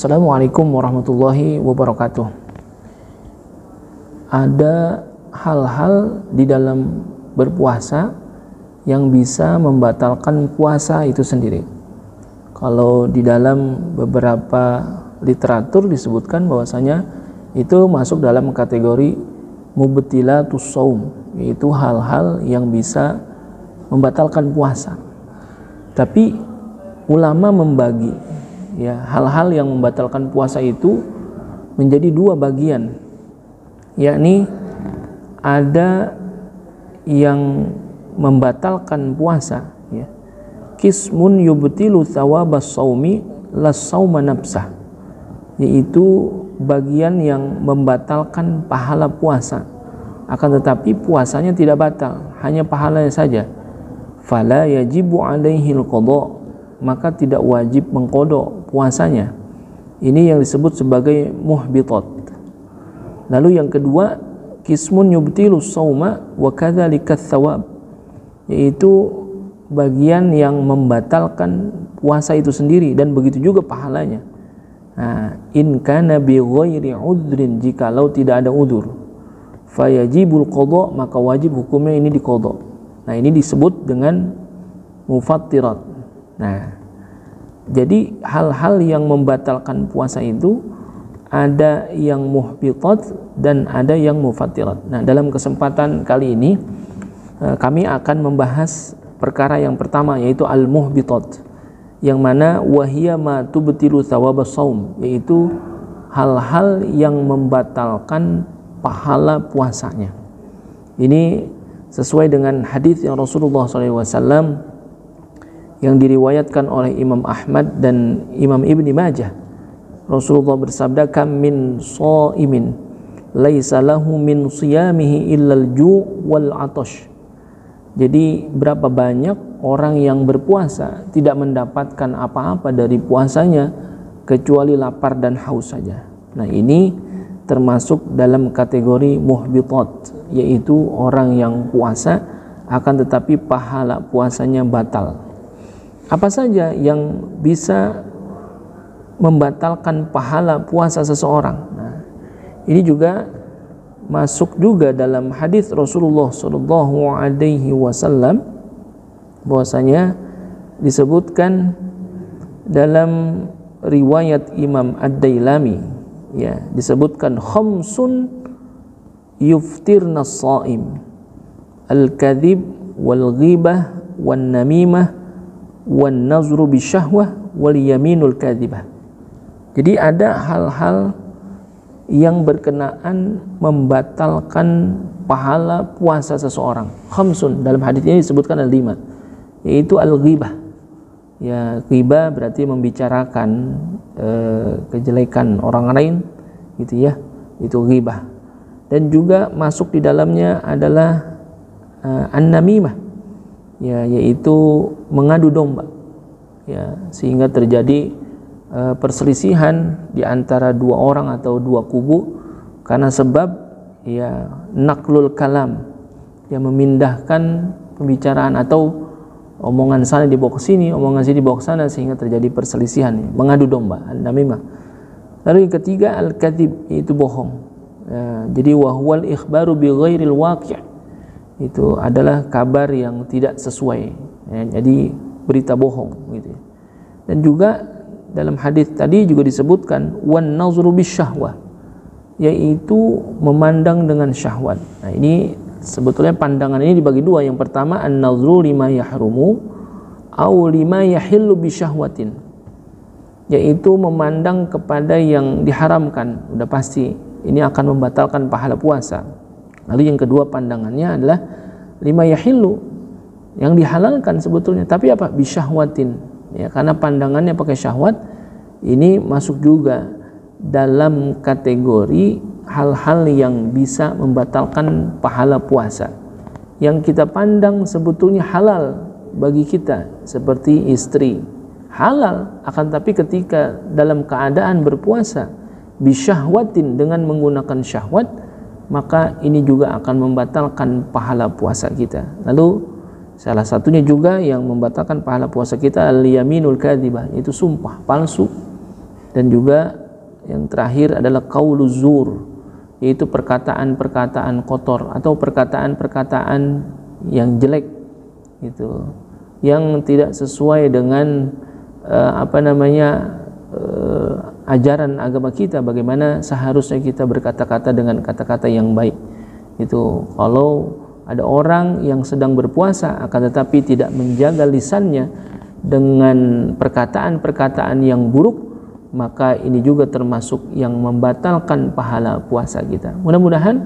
Assalamualaikum warahmatullahi wabarakatuh. Ada hal-hal di dalam berpuasa yang bisa membatalkan puasa itu sendiri. Kalau di dalam beberapa literatur disebutkan bahwasanya itu masuk dalam kategori mubtilatus shaum, yaitu hal-hal yang bisa membatalkan puasa. Tapi ulama membagi hal-hal yang membatalkan puasa itu menjadi dua bagian, yakni ada yang membatalkan puasa, qismun yubtilu thawabas shaumi las shauma nafsah, yaitu bagian yang membatalkan pahala puasa, akan tetapi puasanya tidak batal, hanya pahalanya saja. Fala yajibu alaihil qada, maka tidak wajib mengqada puasanya. Ini yang disebut sebagai muhbitat. Lalu yang kedua, qismun yubtilu shauma wa kadzalika thawab, yaitu bagian yang membatalkan puasa itu sendiri dan begitu juga pahalanya. In kana bi ghairi udhrin, jikalau tidak ada udzur, fayajibul qada, maka wajib hukumnya ini diqada. Nah, ini disebut dengan mufattirat. Nah, jadi hal-hal yang membatalkan puasa itu ada yang muhbitat dan ada yang mufattirat. Nah, dalam kesempatan kali ini kami akan membahas perkara yang pertama, yaitu al-muhbitat, yang mana wahiyya ma tubtilu thawabas shaum, yaitu hal-hal yang membatalkan pahala puasanya. Ini sesuai dengan hadis yang Rasulullah SAW yang diriwayatkan oleh Imam Ahmad dan Imam Ibni Majah. Rasulullah bersabda, kam min shaimin laisa lahu min siyamihi illal ju' wal 'atash. Jadi berapa banyak orang yang berpuasa tidak mendapatkan apa-apa dari puasanya kecuali lapar dan haus saja. Nah, ini termasuk dalam kategori muhbitat, yaitu orang yang puasa akan tetapi pahala puasanya batal. Apa saja yang bisa membatalkan pahala puasa seseorang? Nah, ini juga masuk juga dalam hadis Rasulullah sallallahu alaihi wasallam, bahwasanya disebutkan dalam riwayat Imam Ad-Dailami, disebutkan khamsun yuftirna as-shaim, al-kadhib wal ghibah wan namimah wan nazru bisyahwah wal yaminul kadzibah. Jadi ada hal-hal yang berkenaan membatalkan pahala puasa seseorang. Khamsun, dalam hadis ini disebutkan ada 5, yaitu al-ghibah. Ghibah berarti membicarakan kejelekan orang lain, gitu ya. Itu ghibah. Dan juga masuk di dalamnya adalah an-namimah, yaitu mengadu domba, sehingga terjadi perselisihan di antara dua orang atau dua kubu karena sebab naklul kalam, memindahkan pembicaraan atau omongan sana dibawa ke sini, omongan sini dibawa ke sana, sehingga terjadi perselisihan, mengadu domba, an-namimah. Lalu yang ketiga al-kadzib, yaitu bohong. Jadi wahwal ikhbaru bi ghairil waqi', itu adalah kabar yang tidak sesuai, jadi berita bohong, gitu. Dan juga dalam hadis tadi juga disebutkan wan nazru bisyahwah, yaitu memandang dengan syahwat. Nah, ini sebetulnya pandangan ini dibagi dua. Yang pertama, an-nazru lima yahrumu au lima yahillu bisyahwatin, yaitu memandang kepada yang diharamkan, udah pasti ini akan membatalkan pahala puasa. Lalu yang kedua pandangannya adalah lima yahillu, yang dihalalkan sebetulnya, tapi apa? Bisyahwatin, karena pandangannya pakai syahwat. Ini masuk juga dalam kategori hal-hal yang bisa membatalkan pahala puasa, yang kita pandang sebetulnya halal bagi kita, seperti istri halal, akan tapi ketika dalam keadaan berpuasa bisyahwatin, dengan menggunakan syahwat, maka ini juga akan membatalkan pahala puasa kita. Lalu salah satunya juga yang membatalkan pahala puasa kita al-yaminul kadzibah, itu sumpah palsu. Dan juga yang terakhir adalah qauluz zur, yaitu perkataan-perkataan kotor atau perkataan-perkataan yang jelek gitu, yang tidak sesuai dengan ajaran agama kita, bagaimana seharusnya kita berkata-kata dengan kata-kata yang baik. Itu kalau ada orang yang sedang berpuasa akan tetapi tidak menjaga lisannya dengan perkataan-perkataan yang buruk, maka ini juga termasuk yang membatalkan pahala puasa kita. Mudah-mudahan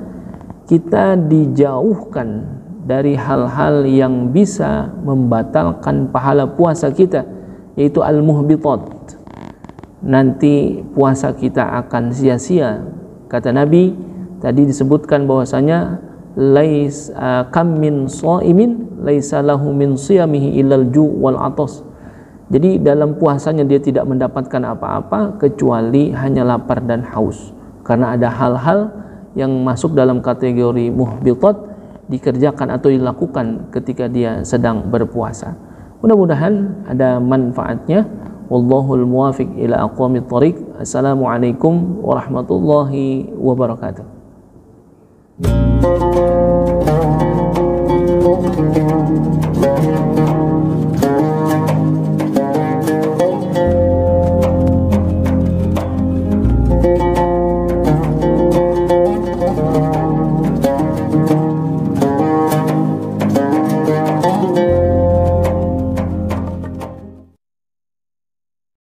kita dijauhkan dari hal-hal yang bisa membatalkan pahala puasa kita, yaitu al-muhbitat. Nanti puasa kita akan sia-sia. Kata Nabi tadi disebutkan bahwasanya kam min shaimin laisa lahu min siyamihi illal ju' wal atas. Jadi dalam puasanya dia tidak mendapatkan apa-apa kecuali hanya lapar dan haus, karena ada hal-hal yang masuk dalam kategori muhbitat dikerjakan atau dilakukan ketika dia sedang berpuasa. Mudah-mudahan ada manfaatnya. Wallahul muwafiq ila aqwamit thoriq. Assalamualaikum warahmatullahi wabarakatuh.